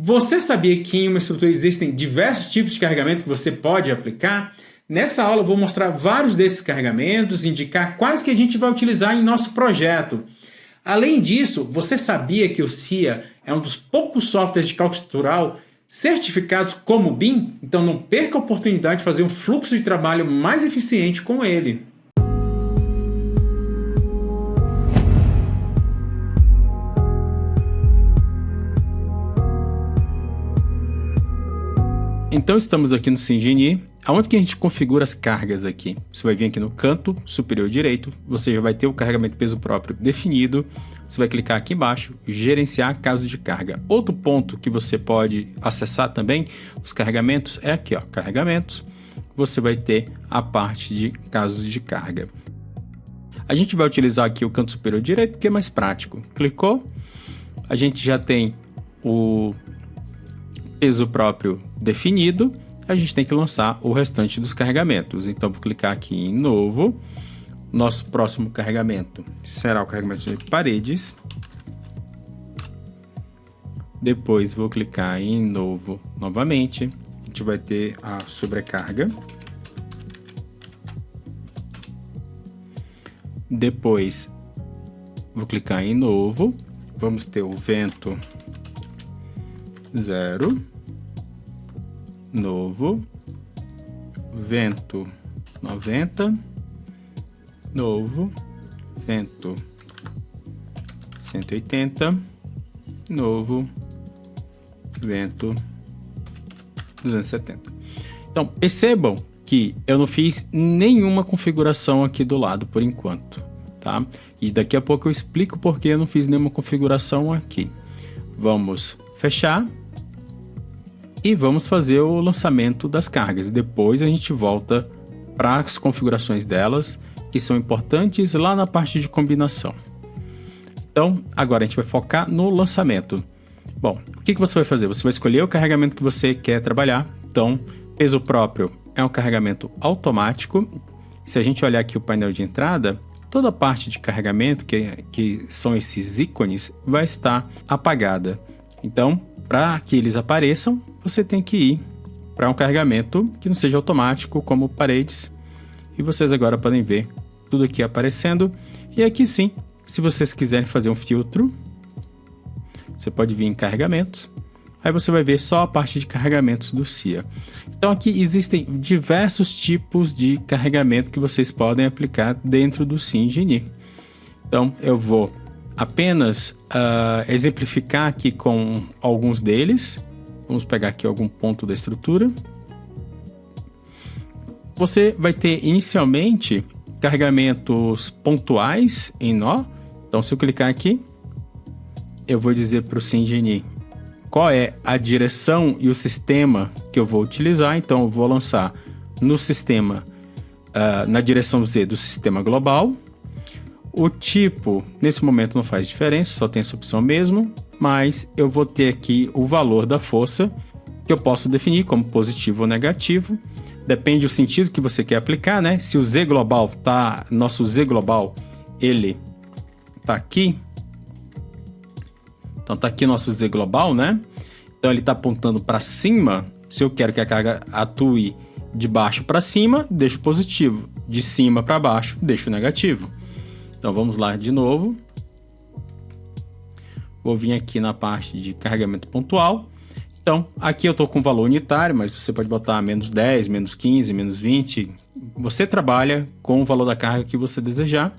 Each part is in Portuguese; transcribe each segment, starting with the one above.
Você sabia que em uma estrutura existem diversos tipos de carregamento que você pode aplicar? Nessa aula eu vou mostrar vários desses carregamentos, indicar quais que a gente vai utilizar em nosso projeto. Além disso, você sabia que o SCIA é um dos poucos softwares de cálculo estrutural certificados como BIM? Então não perca a oportunidade de fazer um fluxo de trabalho mais eficiente com ele. Então estamos aqui no SimGenie, onde que a gente configura as cargas aqui. Você vai vir aqui no canto superior direito, você já vai ter o carregamento peso próprio definido. Você vai clicar aqui embaixo, gerenciar casos de carga. Outro ponto que você pode acessar também, os carregamentos, é aqui, ó, carregamentos. Você vai ter a parte de casos de carga. A gente vai utilizar aqui o canto superior direito, porque é mais prático. Clicou, a gente já tem o peso próprio definido, a gente tem que lançar o restante dos carregamentos. Então, vou clicar aqui em novo. Nosso próximo carregamento será o carregamento de paredes. Depois, vou clicar em novo novamente. A gente vai ter a sobrecarga. Depois, vou clicar em novo. Vamos ter o vento 0. Novo, vento 90, novo, vento 180, novo, vento 270. Então, percebam que eu não fiz nenhuma configuração aqui do lado por enquanto, tá? E daqui a pouco eu explico porque eu não fiz nenhuma configuração aqui. Vamos fechar. E vamos fazer o lançamento das cargas. Depois a gente volta para as configurações delas, que são importantes lá na parte de combinação. Então, agora a gente vai focar no lançamento. Bom, o que você vai fazer? Você vai escolher o carregamento que você quer trabalhar. Então, peso próprio é um carregamento automático. Se a gente olhar aqui o painel de entrada, toda a parte de carregamento, que são esses ícones, vai estar apagada. Então, para que eles apareçam, você tem que ir para um carregamento que não seja automático, como paredes. E vocês agora podem ver tudo aqui aparecendo. E aqui sim, se vocês quiserem fazer um filtro, você pode vir em carregamentos. Aí você vai ver só a parte de carregamentos do SCIA. Então aqui existem diversos tipos de carregamento que vocês podem aplicar dentro do SimGenie. Então eu vou apenas exemplificar aqui com alguns deles. Vamos pegar aqui algum ponto da estrutura. Você vai ter inicialmente carregamentos pontuais em nó. Então, se eu clicar aqui, eu vou dizer para o SimGenie qual é a direção e o sistema que eu vou utilizar. Então, eu vou lançar no sistema, na direção Z do sistema global. O tipo, nesse momento não faz diferença, só tem essa opção mesmo. Mas eu vou ter aqui o valor da força, que eu posso definir como positivo ou negativo. Depende do sentido que você quer aplicar, né? Se o Z global tá, nosso Z global, ele tá aqui. Então tá aqui nosso Z global, né? Então ele tá apontando para cima. Se eu quero que a carga atue de baixo para cima, deixo positivo. De cima para baixo, deixo negativo. Então vamos lá de novo. Vou vir aqui na parte de carregamento pontual. Então, aqui eu estou com valor unitário, mas você pode botar menos 10, menos 15, menos 20. Você trabalha com o valor da carga que você desejar.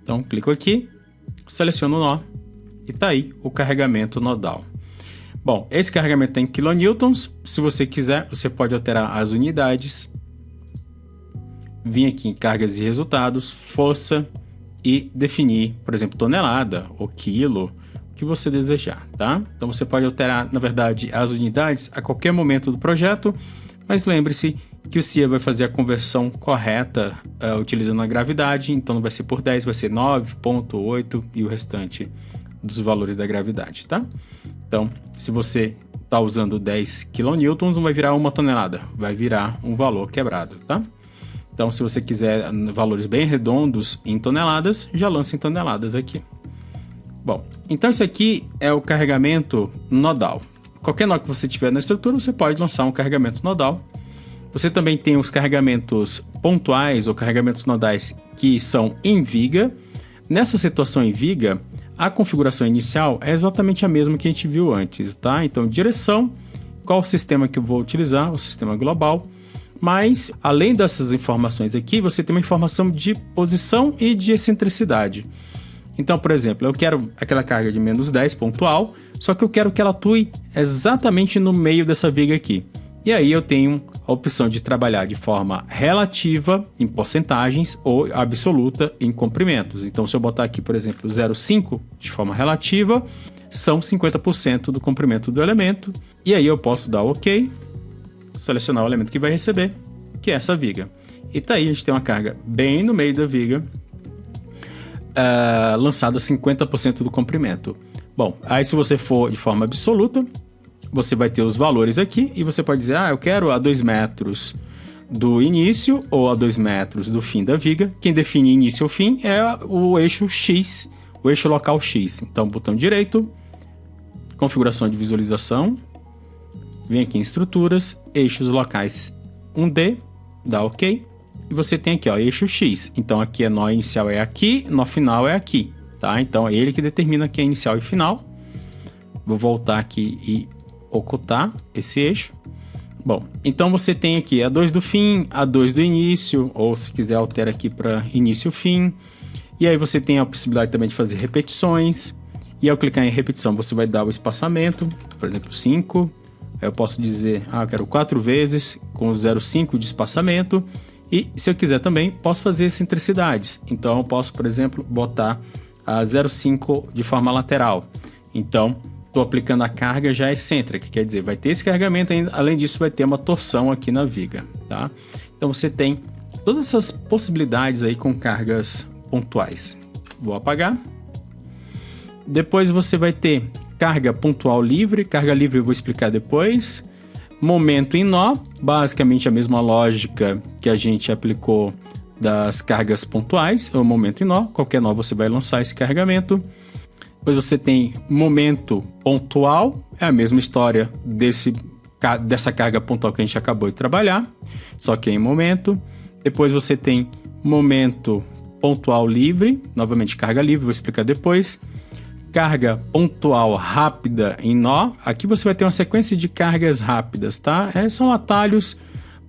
Então, clico aqui, seleciono o nó e está aí o carregamento nodal. Bom, esse carregamento está em kilonewtons. Se você quiser, você pode alterar as unidades. Vim aqui em cargas e resultados, força e definir, por exemplo, tonelada ou quilo, que você desejar, tá? Então você pode alterar, na verdade, as unidades a qualquer momento do projeto, mas lembre-se que o SCIA vai fazer a conversão correta utilizando a gravidade, então não vai ser por 10, vai ser 9,8 e o restante dos valores da gravidade, tá? Então, se você está usando 10 kN, não vai virar 1 tonelada, vai virar um valor quebrado, tá? Então, se você quiser valores bem redondos em toneladas, já lança em toneladas aqui. Bom, então esse aqui é o carregamento nodal. qualquer nó que você tiver na estrutura, você pode lançar um carregamento nodal. Você também tem os carregamentos pontuais ou carregamentos nodais que são em viga. Nessa situação em viga, a configuração inicial é exatamente a mesma que a gente viu antes, tá? Então, direção, qual o sistema que eu vou utilizar, o sistema global. Mas, além dessas informações aqui, você tem uma informação de posição e de excentricidade. Então, por exemplo, eu quero aquela carga de -10 pontual, só que eu quero que ela atue exatamente no meio dessa viga aqui. E aí eu tenho a opção de trabalhar de forma relativa em porcentagens ou absoluta em comprimentos. Então, se eu botar aqui, por exemplo, 0,5 de forma relativa, são 50% do comprimento do elemento. E aí eu posso dar OK, selecionar o elemento que vai receber, que é essa viga. E tá aí, a gente tem uma carga bem no meio da viga, lançada 50% do comprimento. Bom, aí se você for de forma absoluta, você vai ter os valores aqui e você pode dizer, eu quero a 2 metros do início ou a 2 metros do fim da viga. Quem define início ou fim é o eixo X, o eixo local X. Então, botão direito, configuração de visualização, vem aqui em estruturas, eixos locais 1D, dá OK. E você tem aqui, eixo X. Então, aqui a nó inicial é aqui, nó final é aqui, tá? Então, é ele que determina aqui a inicial e final. Vou voltar aqui e ocultar esse eixo. Bom, então você tem aqui a 2 do fim, a 2 do início, ou se quiser altera aqui para início e fim. E aí você tem a possibilidade também de fazer repetições. E ao clicar em repetição, você vai dar o espaçamento, por exemplo, 5. Aí eu posso dizer, eu quero 4 vezes com 0,5 de espaçamento. E se eu quiser também, posso fazer excentricidades. Então eu posso, por exemplo, botar a 0,5 de forma lateral. Então, estou aplicando a carga já excêntrica, quer dizer, vai ter esse carregamento ainda, além disso vai ter uma torção aqui na viga, tá? Então você tem todas essas possibilidades aí com cargas pontuais. Vou apagar. Depois você vai ter carga pontual livre, carga livre eu vou explicar depois. Momento em nó, basicamente a mesma lógica que a gente aplicou das cargas pontuais, é o momento em nó, qualquer nó você vai lançar esse carregamento. Depois você tem momento pontual, é a mesma história dessa carga pontual que a gente acabou de trabalhar, só que em momento. Depois você tem momento pontual livre, novamente carga livre, vou explicar depois. Carga pontual rápida em nó, aqui você vai ter uma sequência de cargas rápidas, tá? São atalhos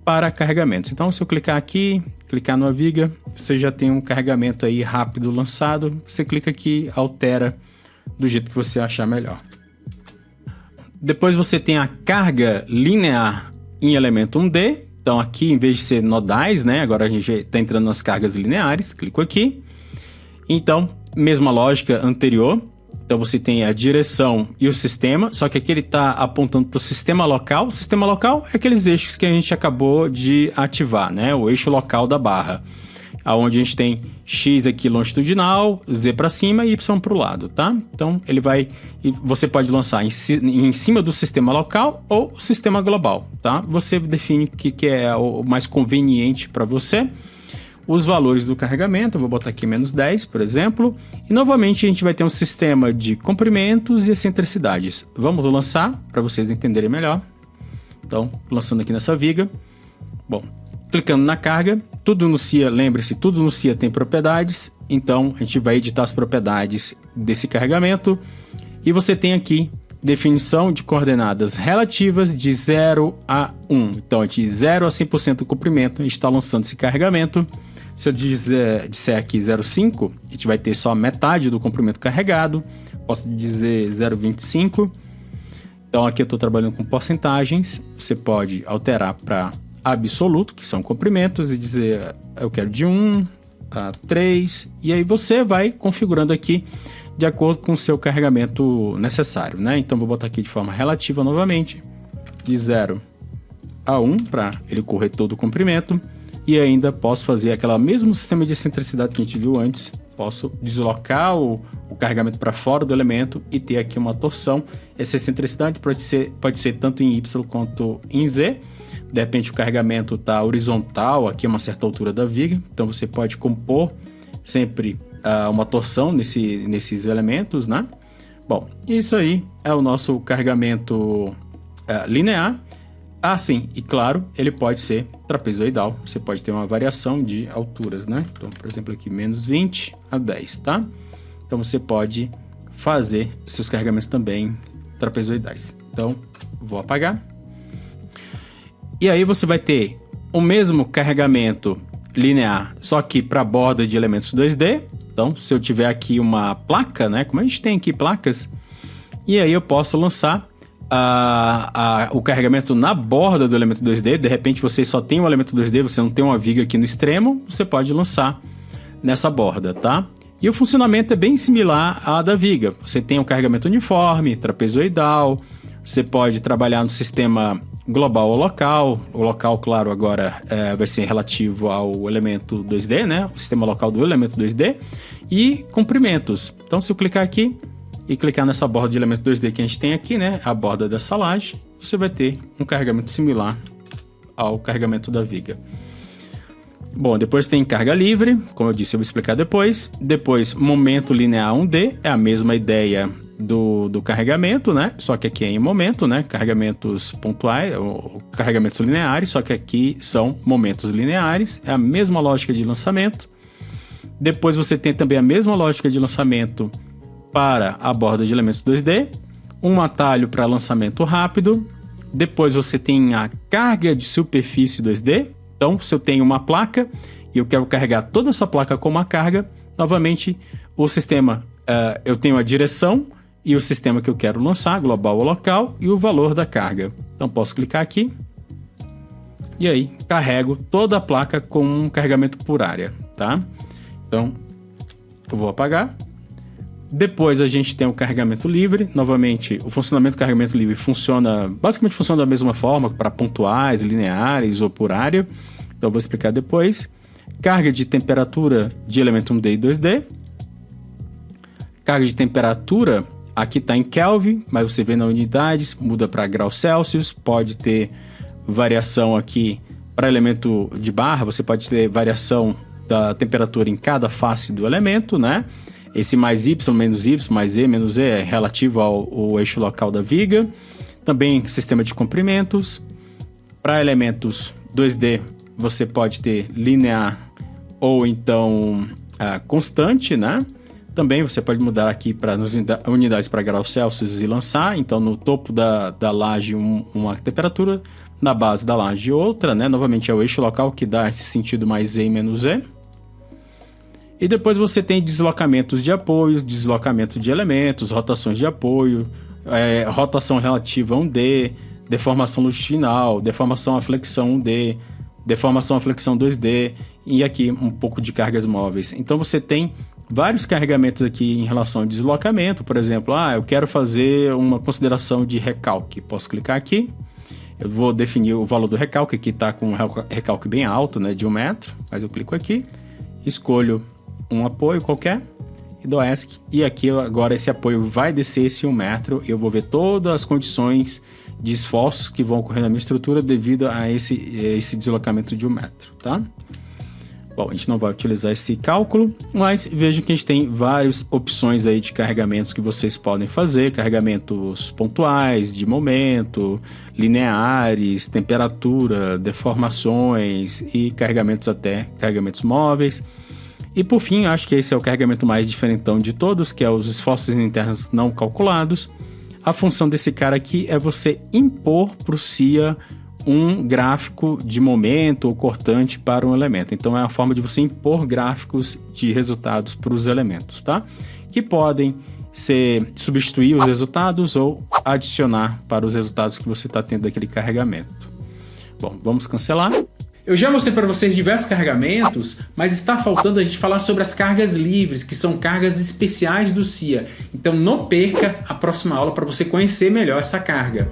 para carregamentos. Então, se eu clicar aqui, clicar numa viga, você já tem um carregamento aí rápido lançado. Você clica aqui, altera do jeito que você achar melhor. Depois você tem a carga linear em elemento 1D. Então aqui, em vez de ser nodais, né? Agora a gente está entrando nas cargas lineares. Clico aqui. Então, mesma lógica anterior. Então você tem a direção e o sistema, só que aqui ele está apontando para o sistema local. O sistema local é aqueles eixos que a gente acabou de ativar, né? O eixo local da barra. Onde a gente tem X aqui longitudinal, Z para cima e Y para o lado, tá? Então, ele vai... Você pode lançar em cima do sistema local ou sistema global, tá? Você define o que é o mais conveniente para você. Os valores do carregamento, eu vou botar aqui -10, por exemplo. E, novamente, a gente vai ter um sistema de comprimentos e excentricidades. Vamos lançar para vocês entenderem melhor. Então, lançando aqui nessa viga. Bom... Clicando na carga, tudo no CIA, lembre-se, tudo no CIA tem propriedades, então a gente vai editar as propriedades desse carregamento e você tem aqui definição de coordenadas relativas de 0 a 1. Então, de 0 a 100% do comprimento, a gente está lançando esse carregamento. Se eu disser aqui 0,5, a gente vai ter só metade do comprimento carregado. Posso dizer 0,25. Então, aqui eu estou trabalhando com porcentagens. Você pode alterar para absoluto, que são comprimentos, e dizer eu quero de 1 a 3, e aí você vai configurando aqui de acordo com o seu carregamento necessário, né? Então vou botar aqui de forma relativa novamente, de 0 a 1, para ele correr todo o comprimento, e ainda posso fazer aquele mesmo sistema de excentricidade que a gente viu antes, posso deslocar o carregamento para fora do elemento e ter aqui uma torção. Essa excentricidade pode ser tanto em Y quanto em Z. De repente o carregamento está horizontal aqui a uma certa altura da viga, então você pode compor sempre uma torção nesses elementos, né? Bom, isso aí é o nosso carregamento linear. Sim, e claro, ele pode ser trapezoidal. Você pode ter uma variação de alturas, né? Então, por exemplo, aqui, menos 20 a 10, tá? Então, você pode fazer seus carregamentos também trapezoidais. Então, vou apagar. E aí, você vai ter o mesmo carregamento linear, só que para a borda de elementos 2D. Então, se eu tiver aqui uma placa, né? Como a gente tem aqui placas, e aí eu posso lançar o carregamento na borda do elemento 2D. De repente você só tem um elemento 2D, você não tem uma viga aqui no extremo, você pode lançar nessa borda, tá? E o funcionamento é bem similar à da viga. Você tem um carregamento uniforme, trapezoidal, você pode trabalhar no sistema global ou local. O local, claro, agora vai ser relativo ao elemento 2D, né? O sistema local do elemento 2D. E comprimentos. Então, se eu clicar aqui e clicar nessa borda de elemento 2D que a gente tem aqui, né? A borda dessa laje, você vai ter um carregamento similar ao carregamento da viga. Bom, depois tem carga livre, como eu disse, eu vou explicar depois. Depois, momento linear 1D, é a mesma ideia do carregamento, né? Só que aqui é em momento, né? Carregamentos pontuais, ou carregamentos lineares, só que aqui são momentos lineares. É a mesma lógica de lançamento. Depois você tem também a mesma lógica de lançamento para a borda de elementos 2D, um atalho para lançamento rápido. Depois você tem a carga de superfície 2D. Então, se eu tenho uma placa e eu quero carregar toda essa placa com uma carga, novamente o sistema, eu tenho a direção e o sistema que eu quero lançar, global ou local, e o valor da carga. Então, posso clicar aqui e aí carrego toda a placa com um carregamento por área, tá? Então, eu vou apagar. Depois a gente tem o carregamento livre. Novamente, o funcionamento do carregamento livre basicamente funciona da mesma forma para pontuais, lineares ou por área. Então eu vou explicar depois. Carga de temperatura de elemento 1D e 2D. Carga de temperatura, aqui está em Kelvin, mas você vê na unidades, muda para graus Celsius. Pode ter variação aqui para elemento de barra, você pode ter variação da temperatura em cada face do elemento, né? Esse mais Y, mais E, menos E é relativo ao eixo local da viga. Também sistema de comprimentos. Para elementos 2D, você pode ter linear ou então constante, né? Também você pode mudar aqui para unidades para graus Celsius e lançar. Então, no topo da laje, uma temperatura. Na base da laje, outra, né? Novamente, é o eixo local que dá esse sentido mais E e menos E. E depois você tem deslocamentos de apoios, deslocamento de elementos, rotações de apoio, rotação relativa a 1D, deformação longitudinal, deformação à flexão 1D, deformação à flexão 2D e aqui um pouco de cargas móveis. Então você tem vários carregamentos aqui em relação ao deslocamento. Por exemplo, eu quero fazer uma consideração de recalque. Posso clicar aqui. Eu vou definir o valor do recalque, que está com um recalque bem alto, né, de 1 metro. Mas eu clico aqui, escolho um apoio qualquer e dou ESC. E aqui agora esse apoio vai descer esse 1 metro. Eu vou ver todas as condições de esforços que vão ocorrer na minha estrutura devido a esse deslocamento de 1 metro, tá? Bom, a gente não vai utilizar esse cálculo, mas veja que a gente tem várias opções aí de carregamentos que vocês podem fazer. Carregamentos pontuais, de momento, lineares, temperatura, deformações e carregamentos móveis. E por fim, acho que esse é o carregamento mais diferentão de todos, que é os esforços internos não calculados. A função desse cara aqui é você impor para o CIA um gráfico de momento ou cortante para um elemento. Então é uma forma de você impor gráficos de resultados para os elementos, tá? Que podem substituir os resultados ou adicionar para os resultados que você está tendo daquele carregamento. Bom, vamos cancelar. Eu já mostrei para vocês diversos carregamentos, mas está faltando a gente falar sobre as cargas livres, que são cargas especiais do CIA. Então não perca a próxima aula para você conhecer melhor essa carga.